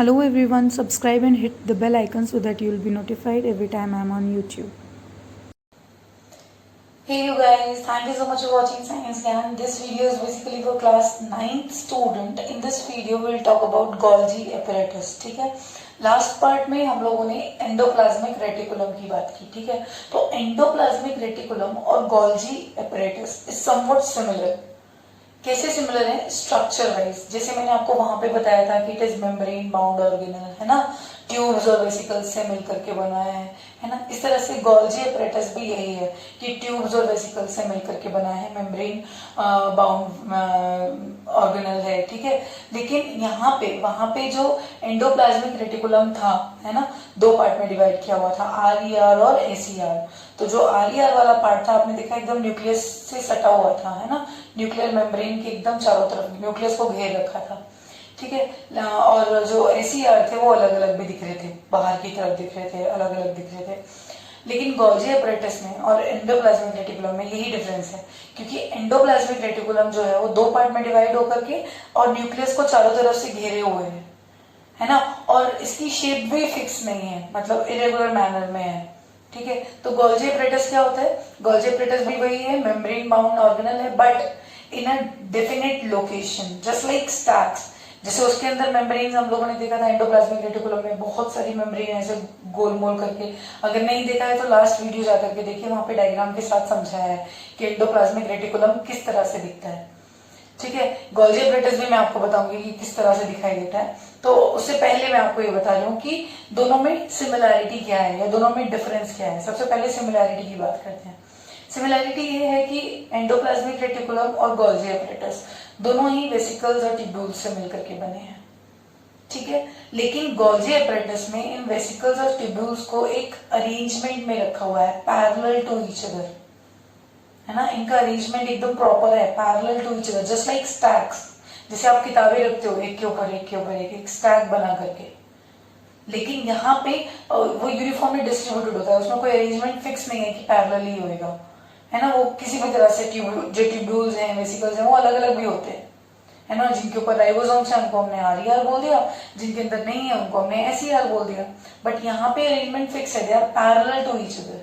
Hello everyone, subscribe and hit the bell icon so that you will be notified every time I am on YouTube. Hey you guys, thank you so much for watching Science Gyan. This video is basically for class 9th student. In this video we will talk about Golgi apparatus. ठीक है, last part में हम लोगों ने endoplasmic reticulum की बात की. ठीक है, तो एंडोप्लाज्मिक रेटिकुलम और Golgi apparatus is somewhat similar. कैसे सिमिलर है? Structure wise. जैसे मैंने आपको वहां पे बताया था कि it is membrane bound organelle, है ना, ट्यूब्स और वेसिकल्स से मिलकर के बना है ना. इस तरह से गोल्जी apparatus भी यही है कि ट्यूब्स और वेसिकल्स से मिलकर के बना है, मेम्ब्रेन बाउंड ऑर्गेनल है. ठीक है, लेकिन यहाँ पे वहां पे जो एंडोप्लाज्मिक रेटिकुलम था, है ना, दो पार्ट में डिवाइड किया हुआ था, RER और SER. तो जो RER वाला पार्ट था आपने देखा एकदम न्यूक्लियस से सटा हुआ था, है ना, न्यूक्लियर मेम्ब्रेन के एकदम चारों तरफ न्यूक्लियस को घेर रखा था. ठीक है, और जो SER थे वो अलग अलग भी दिख रहे थे, बाहर की तरफ दिख रहे थे, अलग अलग दिख रहे थे. लेकिन गोल्जी apparatus में और एंडोप्लाज्मिक रेटिकुलम में यही डिफरेंस है, क्योंकि एंडोप्लाज्मिक रेटिकुलम जो है वो दो पार्ट में डिवाइड होकर के और न्यूक्लियस को चारों तरफ से घेरे हुए है ना, और इसकी शेप भी फिक्स नहीं है, मतलब इरेगुलर मैनर में है. ठीक है, तो गोल्जी apparatus क्या होता है? गोल्जी apparatus भी वही है, मेम्ब्रेन बाउंड ऑर्गेनल है, but in a definite location, just like stacks. जैसे उसके अंदर मेम्ब्रेन हम लोगों ने देखा था एंडोप्लाज्मिक रेटिकुलम में, बहुत सारी मेम्ब्रेन ऐसे गोल मोल करके. अगर नहीं देखा है तो लास्ट वीडियो जाकर के देखिए, वहां पे डायग्राम के साथ समझाया है कि एंडोप्लाज्मिक रेटिकुलम किस तरह से दिखता है. ठीक है, गोल्जी apparatus भी मैं आपको बताऊंगी कि किस तरह से दिखाई देता है. तो उससे पहले मैं आपको ये बता रही हूँ कि दोनों में सिमिलैरिटी क्या है या दोनों में डिफरेंस क्या है. सबसे पहले सिमिलैरिटी की बात करते हैं. सिमिलैरिटी ये है कि एंडोप्लाज्मिक रेटिकुलम और गोल्जी apparatus दोनों ही वेसिकल्स और ट्यूब्यूल्स से मिलकर के बने हैं. ठीक है, लेकिन गोल्जी apparatus में इन वेसिकल्स और ट्यूब्यूल्स को एक अरेंजमेंट में रखा हुआ है, पैरेलल टू ईच अदर, है ना. इनका अरेंजमेंट एकदम प्रॉपर है, parallel to each other, just like stacks. जैसे आप किताबें रखते हो एक के ऊपर एक के ऊपर एक स्टैक बना करके, लेकिन यहाँ पे वो यूनिफॉर्मली डिस्ट्रीब्यूटेड होता है, उसमें कोई अरेंजमेंट फिक्स नहीं है कि पैरेलल ही होएगा, है ना. वो किसी भी तरह से जो ट्यूब्यूल्स हैं, वेसिकल्स हैं, वो अलग अलग भी होते हैं, है ना. जिनके ऊपर राइबोसोम्स है उनको हमने RER बोल दिया, जिनके अंदर नहीं है उनको हमने SER बोल दिया. बट यहाँ पे अरेंजमेंट फिक्स है, they are parallel to each other.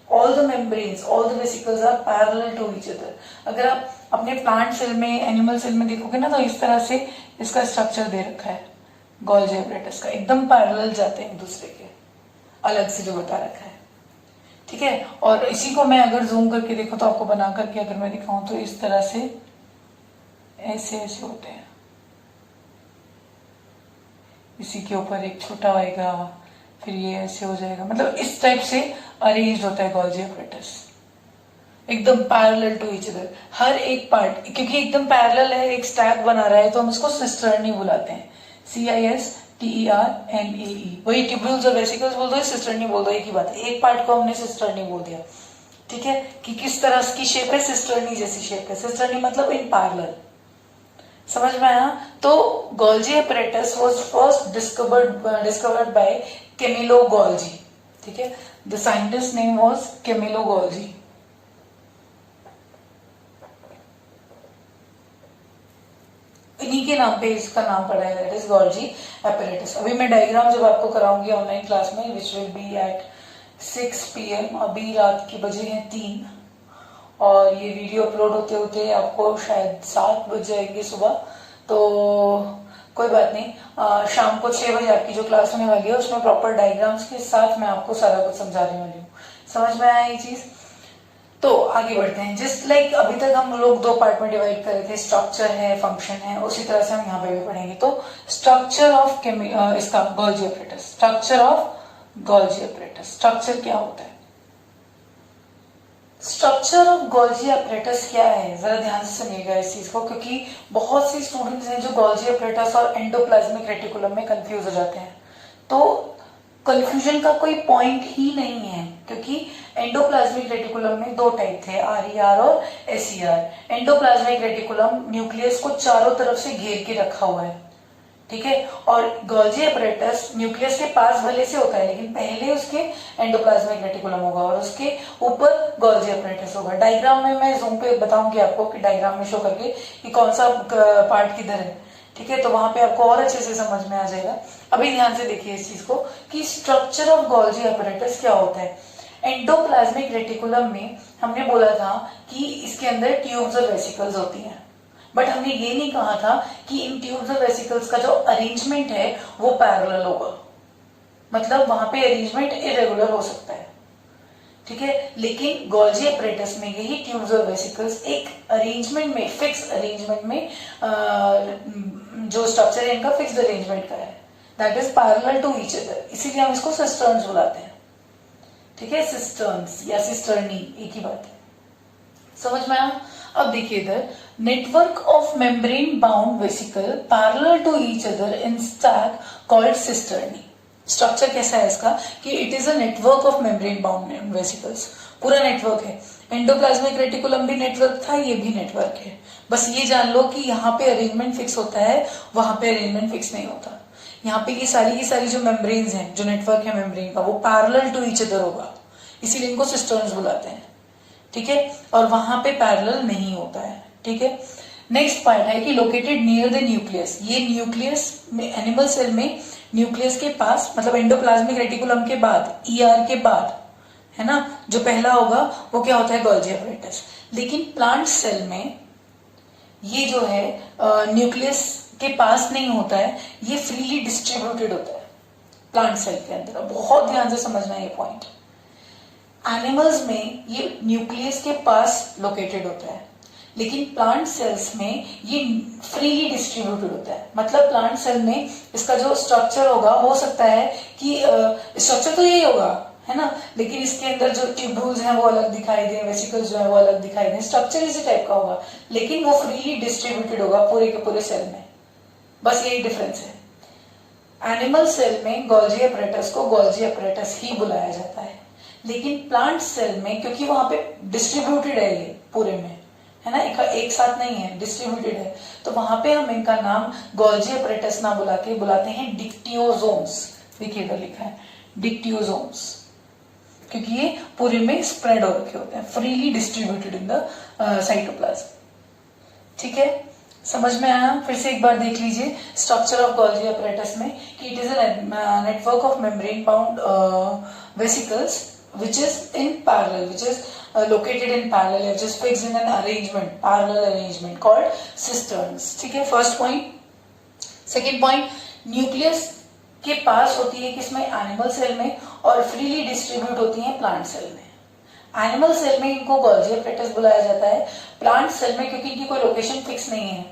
All the membranes, all the vesicles are parallel to each other. अगर आप अपने प्लांट सेल में, एनिमल सेल में देखोगे ना, तो इस तरह से इसका स्ट्रक्चर दे रखा है गोल्जी apparatus का, एकदम पैरेलल जाते हैं एक दूसरे के, अलग से जो बता रखा है. ठीक है, और इसी को मैं अगर जूम करके देखो तो आपको बना करके अगर मैं दिखाऊं तो इस तरह से ऐसे ऐसे होते हैं. इसी के ऊपर एक छोटा आएगा, फिर ये ऐसे हो जाएगा, मतलब इस टाइप से अरेंज होता है गोल्जी apparatus, एकदम पैरेलल टू ईच अदर. हर एक पार्ट क्योंकि एकदम पैरेलल है, एक स्टैक बना रहा है, तो हम इसको सिस्टर्नी बुलाते हैं, CISTERNAE. वही ट्यूब्यूल्स और वेसिकल्स बोल दो, सिस्टर्नी बोल दो, एक ही बात है. एक पार्ट को हमने सिस्टर्नी बोल दिया. ठीक है, कि किस तरह की शेप है, सिस्टर्नी जैसी शेप है. सिस्टर्नी मतलब इन पैरेलल. समझ में आया? तो Golgi apparatus was first discovered by Camillo Golgi. ठीक है, the scientist name was Camillo Golgi. इन्हीं के नाम पे इसका नाम पड़ा है, दैट इज गोल्जी apparatus. अभी मैं डायग्राम जब आपको कराऊंगी ऑनलाइन क्लास में, which will be at 6 PM. अभी रात के बजे हैं 3 और ये वीडियो अपलोड होते होते आपको शायद 7 बज जाएंगे सुबह. तो कोई बात नहीं, शाम को 6 बजे आपकी जो क्लास होने वाली है उसमें प्रॉपर डायग्राम्स के साथ मैं आपको सारा कुछ समझाने वाली हूँ. समझ में आया ये चीज? तो आगे बढ़ते हैं. जस्ट लाइक अभी तक हम लोग दो पार्ट में डिवाइड कर रहे थे, स्ट्रक्चर है, फंक्शन है, उसी तरह से हम यहाँ पे भी पढ़ेंगे. तो स्ट्रक्चर ऑफ इसका Golgi apparatus, structure of Golgi apparatus. Structure क्या होता है? स्ट्रक्चर ऑफ गोल्जी apparatus क्या है, जरा ध्यान से सुनिएगा इस चीज को, क्योंकि बहुत से स्टूडेंट्स हैं जो गोल्जी apparatus और एंडोप्लाज्मिक रेटिकुलम में कंफ्यूज हो जाते हैं. तो कंफ्यूजन का कोई पॉइंट ही नहीं है, क्योंकि एंडोप्लाज्मिक रेटिकुलम में दो टाइप थे, RER और SER. एंडोप्लाज्मिक रेटिकुलम न्यूक्लियस को चारों तरफ से घेर के रखा हुआ है. ठीक है, और गोल्जी apparatus न्यूक्लियस के पास भले से होता है, लेकिन पहले उसके एंडोप्लाज्मिक रेटिकुलम होगा और उसके ऊपर गोल्जी apparatus होगा. डायग्राम में मैं जूम पे बताऊंगी आपको कि डायग्राम में शो करके कि कौन सा पार्ट किधर है. ठीक है, तो वहां पे आपको और अच्छे से समझ में आ जाएगा। अभी ध्यान से देखिए इस चीज को कि स्ट्रक्चर ऑफ गोल्जी apparatus क्या होता है। एंडोप्लाज्मिक रेटिकुलम में हमने बोला था कि इसके अंदर ट्यूब्स और वेसिकल्स होती हैं, बट हमने ये नहीं कहा था कि इन ट्यूब्स और वेसिकल्स का जो अरेंजमेंट है वो पैरेलल होगा, मतलब वहां पे अरेंजमेंट इरेगुलर हो सकता है, ठीक है। लेकिन गोल्जी apparatus में यही ट्यूब्स और वेसिकल्स एक अरेंजमेंट में, फिक्स अरेंजमेंट में, जो स्ट्रक्चर है इनका फिक्स्ड अरेंजमेंट का है, that is parallel to each other, इसीलिए हम इसको सिस्टर्न्स बुलाते हैं, ठीक है। सिस्टर्न्स या सिस्टर्नी एक ही बात है, समझ में आया। अब देखिए इधर, network of membrane bound vesicle parallel to each other in stack called cisternae. Structure कैसा है इसका कि it is a network of membrane bound vesicles, पूरा नेटवर्क है। एंडोप्लाज्मिक रेटिकुलम भी नेटवर्क था, ये भी नेटवर्क है। बस ये जान लो कि यहाँ पे अरेंजमेंट फिक्स होता है, वहां पे अरेंजमेंट फिक्स नहीं होता। यहाँ पे ये सारी की सारी जो मेम्ब्रेन्स हैं, जो नेटवर्क है मेम्ब्रेन का, वो पैरेलल टू ईच अदर होगा, इसीलिए इनको सिस्टर्न्स बुलाते हैं, ठीक है। और वहां पे पैरेलल नहीं होता है, ठीक है। नेक्स्ट पार्ट है कि लोकेटेड नियर द न्यूक्लियस। ये न्यूक्लियस में, एनिमल सेल में न्यूक्लियस के पास, मतलब एंडोप्लाज्मिक रेटिकुलम के बाद, ईआर के बाद, है ना, जो पहला होगा वो क्या होता है, गोल्जी apparatus। लेकिन प्लांट सेल में ये जो है न्यूक्लियस के पास नहीं होता है, ये फ्रीली डिस्ट्रीब्यूटेड होता है प्लांट सेल के अंदर। बहुत ध्यान से समझना ये पॉइंट। एनिमल्स में ये न्यूक्लियस के पास लोकेटेड होता है, लेकिन प्लांट सेल्स में ये फ्रीली डिस्ट्रीब्यूटेड होता है। मतलब प्लांट सेल में इसका जो स्ट्रक्चर होगा, हो सकता है कि स्ट्रक्चर तो यही होगा, है ना, लेकिन इसके अंदर जो ट्यूब्यूल्स हैं वो अलग दिखाई दे, वेसिकल्स जो है वो अलग दिखाई दे, स्ट्रक्चर इसी टाइप का होगा, लेकिन वो फ्रीली डिस्ट्रीब्यूटेड होगा पूरे के पूरे सेल में। बस यही डिफरेंस है। एनिमल सेल में गोल्जी apparatus को गोल्जी apparatus ही बुलाया जाता है, लेकिन प्लांट सेल में क्योंकि वहां पे डिस्ट्रीब्यूटेड है ये पूरे में, है ना, एक साथ नहीं है, डिस्ट्रीब्यूटेड है, तो वहां पे हम इनका नाम गोल्जी apparatus ना बुला के बुलाते हैं डिक्टियोसोम्स। देखिए इधर लिखा है डिक्टियोसोम्स, क्योंकि ये पूरे में स्प्रेड हो रखे होते हैं, freely distributed in the cytoplasm, ठीक है। समझ में आया। फिर से एक बार देख लीजिए स्ट्रक्चर ऑफ गोल्जी apparatus में कि it is a network of membrane bound vesicles which is in parallel, which is located in parallel, which is fixed in an arrangement, parallel arrangement called cisterns, ठीक है, first point. Second point, nucleus के पास होती है किसमें, animal cell में, और freely distribute होती है प्लांट सेल में। एनिमल सेल में इनको गोल्जी apparatus बुलाया जाता है, प्लांट सेल में क्योंकि इनकी कोई लोकेशन फिक्स नहीं है,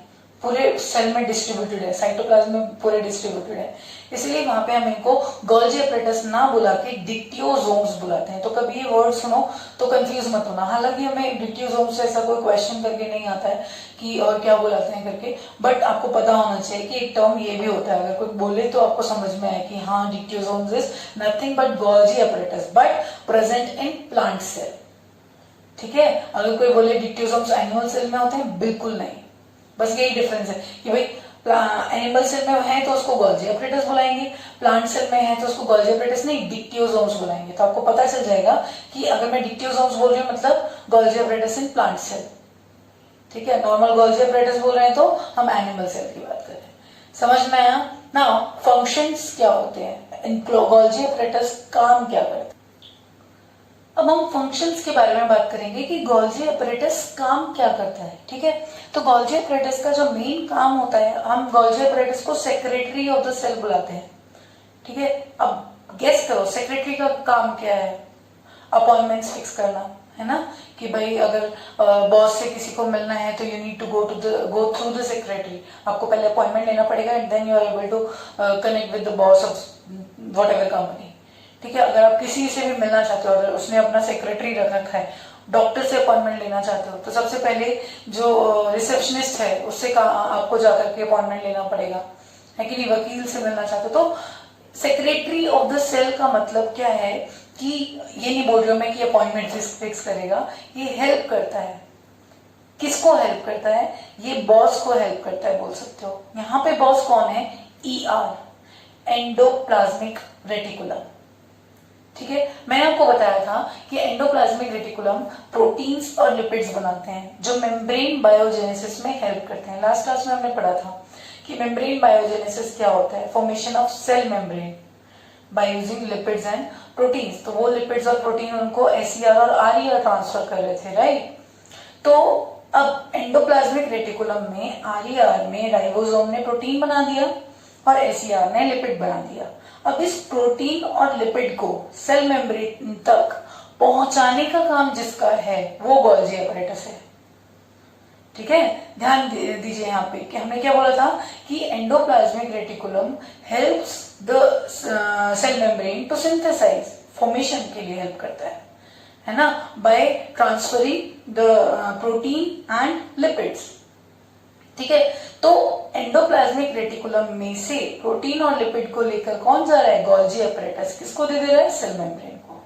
पूरे सेल में डिस्ट्रीब्यूटेड है, साइटोप्लाज्म में पूरे डिस्ट्रीब्यूटेड है, इसलिए वहां पे हम इनको गोल्जी apparatus ना बुला के डिक्टियोसोम्स बुलाते हैं। तो कभी ये वर्ड सुनो तो कंफ्यूज मत होना, हालांकि हमें डिक्टियोसोम्स से ऐसा कोई क्वेश्चन करके नहीं आता है कि और क्या बुलाते हैं करके, बट आपको पता होना चाहिए कि एक टर्म ये भी होता है, अगर कोई बोले तो आपको समझ में आए कि हाँ, dictyosomes is nothing but Golgi apparatus but present in plant cell, ठीक है। अगर कोई बोले डिक्टियोसोम्स एनिमल सेल में होते हैं, बिल्कुल नहीं, बस यही डिफरेंस है कि भाई एनिमल सेल में है तो उसको गोल्जी apparatus बुलाएंगे, प्लांट सेल में है तो उसको गोल्जी apparatus नहीं, डिक्टियोसोम्स बुलाएंगे। तो आपको पता चल जाएगा कि अगर मैं डिक्टियोसोम्स बोल रही हूँ मतलब Golgi apparatus in plant cell, ठीक है। नॉर्मल गोल्जी apparatus बोल रहे हैं तो हम एनिमल सेल की बात कर रहे हैं, समझ में आया ना। फंक्शंस क्या होते हैं, इन गोल्जी apparatus काम क्या करते हैं। अब हम फंक्शंस के बारे में बात करेंगे कि गोल्जी apparatus काम क्या करता है, ठीक है। तो गोल्जी apparatus का जो मेन काम होता है, हम गोल्जी apparatus को सेक्रेटरी ऑफ द सेल बुलाते हैं, ठीक है। अब गेस करो सेक्रेटरी का काम क्या है, अपॉइंटमेंट्स फिक्स करना, है ना, कि भाई अगर बॉस से किसी को मिलना है तो you need to go through the secretary, आपको पहले अपॉइंटमेंट लेना पड़ेगा and then you are able to connect with the boss of whatever company, ठीक है। अगर आप किसी से भी मिलना चाहते हो, अगर उसने अपना सेक्रेटरी रख रखा है, डॉक्टर से अपॉइंटमेंट लेना चाहते हो, तो सबसे पहले जो रिसेप्शनिस्ट है उससे आपको जाकर के अपॉइंटमेंट लेना पड़ेगा, है कि नहीं। वकील से मिलना चाहते हो तो सेक्रेटरी ऑफ द सेल का मतलब क्या है कि ये नहीं बोल रही हूं मैं कि अपॉइंटमेंट फिक्स करेगा, ये हेल्प करता है। किसको हेल्प करता है, ये बॉस को हेल्प करता है बोल सकते हो। यहाँ पे बॉस कौन है, ER, एंडोप्लाज्मिक रेटिकुलम, ठीक है। मैंने आपको बताया था कि एंडोप्लाज्मिक रेटिकुलम प्रोटीन्स और लिपिड्स बनाते हैं जो मेम्ब्रेन बायोजेनेसिस में हेल्प करते हैं। लास्ट क्लास में हमने पढ़ा था कि मेम्ब्रेन बायोजेनेसिस क्या होता है, formation of cell membrane by using lipids and proteins. तो वो लिपिड्स और प्रोटीन उनको एसीआर और आरईआर ट्रांसफर कर रहे थे, राइट। तो अब एंडोप्लाज्मिक रेटिकुलम में आरईआर में राइबोसोम ने प्रोटीन बना दिया और एसीआर ने लिपिड बना दिया। अब इस प्रोटीन और लिपिड को सेल मेम्ब्रेन तक पहुंचाने का काम जिसका है वो गोल्जी अपैरेटस है, ठीक है। ध्यान दीजिए यहाँ पे कि हमने क्या बोला था कि endoplasmic reticulum helps the cell membrane to synthesise, formation के लिए हेल्प करता है ना, by transferring the protein and lipids, ठीक है। तो एंडोप्लाज्मिक रेटिकुलम में से प्रोटीन और लिपिड को लेकर कौन जा रहा है, गोल्जी अपैरेटस। किसको दे रहा है, सेल मेम्ब्रेन को,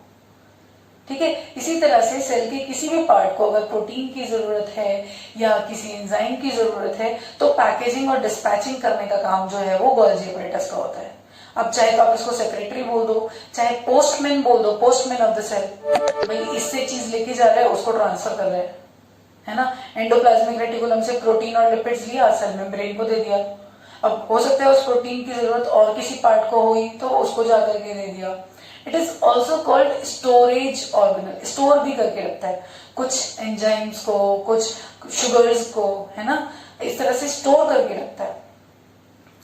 ठीक है। इसी तरह से सेल के किसी भी पार्ट को अगर प्रोटीन की जरूरत है या किसी एंजाइम की जरूरत है तो पैकेजिंग और डिस्पैचिंग करने का काम जो है वो गोल्जी अपैरेटस का होता है। अब चाहे तो आप इसको सेक्रेटरी बोल दो, चाहे पोस्टमैन बोल दो, पोस्टमैन ऑफ द सेल, भाई इससे चीज लेके जा रहा है उसको ट्रांसफर कर रहा है ना। एंडोप्लाज्मिक रेटिकुलम से प्रोटीन और लिपिड्स लिया, सेल मेम्ब्रेन को दे दिया। अब हो सकता है उस प्रोटीन की जरूरत और किसी पार्ट को हुई तो उसको जाकर के दे दिया। It is also called storage organelle, store भी करके रखता है कुछ एंजाइम्स को, कुछ शुगर्स को, है ना, इस तरह से स्टोर करके रखता है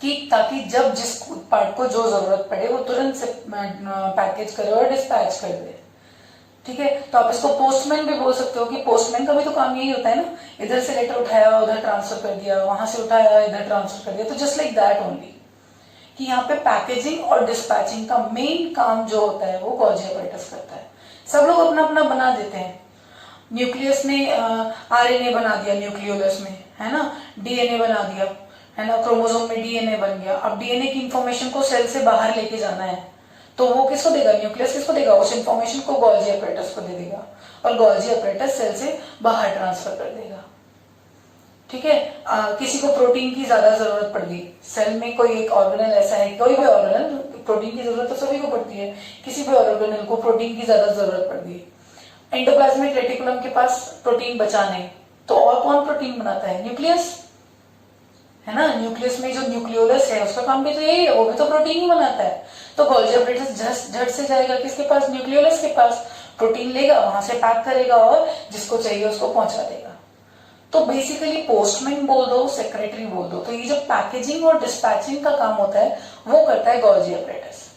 कि ताकि जब जिस पार्ट को जो जरूरत पड़े वो तुरंत से पैकेज करे और डिस्पैच कर दे, ठीक है। तो आप इसको पोस्टमैन भी बोल सकते हो कि पोस्टमैन का भी तो काम यही होता है ना, इधर से लेटर उठाया उधर ट्रांसफर कर दिया, वहां से उठाया इधर ट्रांसफर कर दिया। तो जस्ट लाइक दैट ओनली कि यहाँ पे पैकेजिंग और डिस्पैचिंग का मेन काम जो होता है वो गोल्जी अपैरेटस करता है। सब लोग अपना अपना बना देते हैं, न्यूक्लियस ने आरएनए बना दिया न्यूक्लियोलस में, है ना, डीएनए बना दिया, है ना, क्रोमोसोम में डीएनए बन गया। अब डीएनए की इंफॉर्मेशन को सेल से बाहर लेके जाना है तो वो किसको देगा, न्यूक्लियस किसको देगा, उस इंफॉर्मेशन को गोल्जी अपैरेटस को दे देगा और गोल्जी अपैरेटस सेल से बाहर ट्रांसफर कर देगा, ठीक है। किसी को प्रोटीन की ज्यादा जरूरत पड़ गई, सेल में कोई एक ऑर्गेनल ऐसा है, कोई भी ऑर्गेनल, प्रोटीन की जरूरत तो सभी को पड़ती है, किसी भी ऑर्गेनल को प्रोटीन की ज्यादा जरूरत पड़ गई, एंडोप्लाज्मिक रेटिकुलम के पास प्रोटीन बचा नहीं तो और कौन प्रोटीन बनाता है, न्यूक्लियस, है ना। न्यूक्लियस में जो न्यूक्लियोलस है उसका काम भी तो यही है, वो भी तो प्रोटीन ही बनाता है। तो गोल्जी अपैरेटस झट से जाएगा किसके पास, न्यूक्लियोलस के पास, प्रोटीन लेगा, वहां से पैक करेगा और जिसको चाहिए उसको पहुंचा देगा। तो बेसिकली पोस्टमैन बोल दो, सेक्रेटरी बोल दो, तो ये जो पैकेजिंग और डिस्पैचिंग का काम होता है वो करता है गोल्जी अपैरेटस,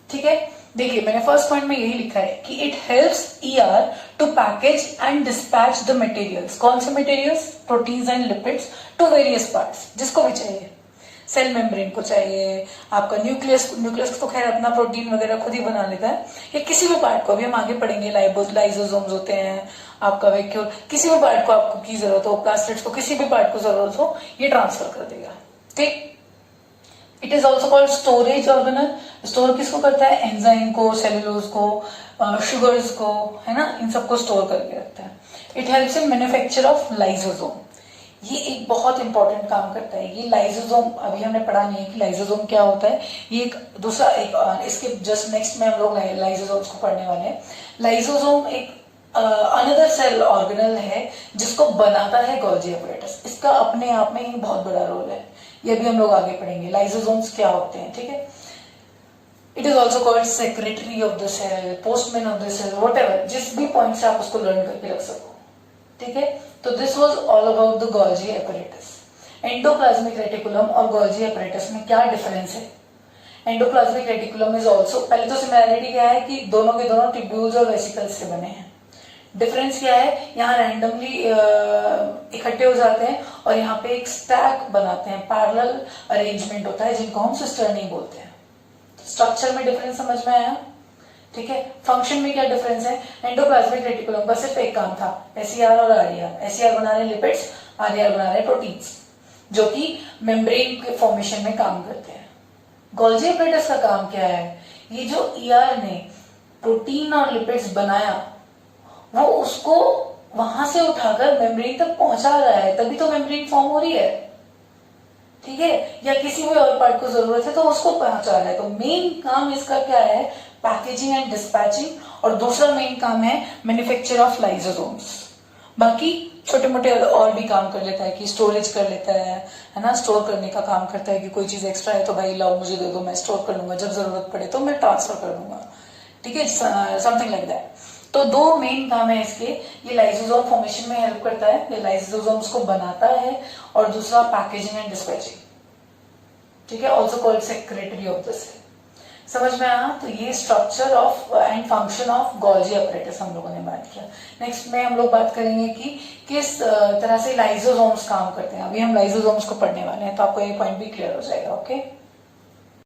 ठीक है। देखिए मैंने फर्स्ट पॉइंट में यही लिखा है कि it helps ER to package and dispatch the materials. कौन से materials, proteins and lipids to various parts, जिसको भी चाहिए, सेल मेम्ब्रेन को चाहिए, आपका न्यूक्लियस तो खैर अपना प्रोटीन वगैरह खुद ही बना लेता है, या किसी भी पार्ट को, अभी हम आगे पढ़ेंगे, लाइसोसोम्स होते हैं, आपका वैक्यूल, किसी भी पार्ट को आपको की जरूरत हो, प्लास्टिड्स को किसी भी पार्ट को जरूरत हो, ये ट्रांसफर कर देगा, ठीक। It is also called storage organelle. Store किसको करता है, एंजाइम को, सेलुलोज को, शुगर्स को, है ना, इन सबको स्टोर करके रखता है। It helps in manufacture of lysosome, ये एक बहुत इंपॉर्टेंट काम करता है। ये लाइसोसोम अभी हमने पढ़ा नहीं है कि लाइसोसोम क्या होता है, ये एक दूसरा इसके जस्ट नेक्स्ट में हम लोग लाइसोसोम्स को पढ़ने वाले हैं। लाइसोसोम एक अनदर सेल ऑर्गेनल है जिसको बनाता है गोल्जी अपैरेटस, इसका अपने आप में ही बहुत बड़ा रोल है, ये भी हम लोग आगे पढ़ेंगे लाइसोसोम्स क्या होते हैं, ठीक है। It is also called secretary of the cell, postman of the cell, whatever, जिस भी पॉइंट से आप उसको लर्न करके रख सको, ठीक है। तो this was all about the Golgi apparatus. Endoplasmic reticulum और गोल्जी अपैरेटस में क्या डिफरेंस है। एंडोप्लाज्मिक रेटिकुलम इज ऑल्सो, पहले तो सिमिलैरिटी क्या है कि दोनों के दोनों ट्यूब्यूल्स और वेसिकल्स से बने हैं। डिफरेंस क्या है, यहाँ रैंडमली इकट्ठे हो जाते हैं और यहाँ पे एक स्टैक बनाते हैं, पैरेलल अरेंजमेंट होता है जिनको हम सिस्टर्नी बोलते हैं। स्ट्रक्चर में डिफरेंस समझ में आया, ठीक है। फंक्शन में क्या डिफरेंस है, एंडोप्लाज्मिक रेटिकुलम का सिर्फ एक काम था, एसीआर और आरईआर। एसीआर बना रहे लिपिड्स, आरईआर बना रहे प्रोटीन्स, जो कि मेम्ब्रेन के फॉर्मेशन में काम करते हैं। गोल्जी अपैरेटस का काम क्या है, ये जो ईआर ने प्रोटीन और लिपिड्स बनाया वो उसको वहां से उठाकर मेम्ब्रेन तक पहुंचा रहा है, तभी तो मेम्ब्रेन फॉर्म हो रही है, ठीक है। या किसी भी और पार्ट को जरूरत है तो उसको पहुंचा रहा है। तो मेन काम इसका क्या है, पैकेजिंग एंड डिस्पैचिंग, और दूसरा मेन काम है मैन्युफैक्चर ऑफ लाइसोसोम्स। बाकी छोटे मोटे और भी काम कर लेता है कि स्टोरेज कर लेता है ना, स्टोर करने का काम करता है कि कोई चीज एक्स्ट्रा है तो भाई लाओ मुझे दे दो, मैं स्टोर कर लूंगा, जब जरूरत पड़े तो मैं ट्रांसफर कर दूंगा, ठीक है, समथिंग लाइक दैट। तो दो मेन काम है इसके, ये लाइसोसोम फॉर्मेशन में हेल्प करता है, ये लाइसोसोम्स को बनाता है, और दूसरा पैकेजिंग एंड डिस्पैचिंग, ठीक है, also called secretary of the cell. समझ में आया? तो ये structure of and function of Golgi apparatus हम लोगों ने बात किया। नेक्स्ट में हम लोग बात करेंगे कि किस तरह से लाइसोसोम्स काम करते हैं। अभी हम लाइसोसोम्स को पढ़ने वाले हैं, तो आपको ये पॉइंट भी क्लियर हो जाएगा। ओके।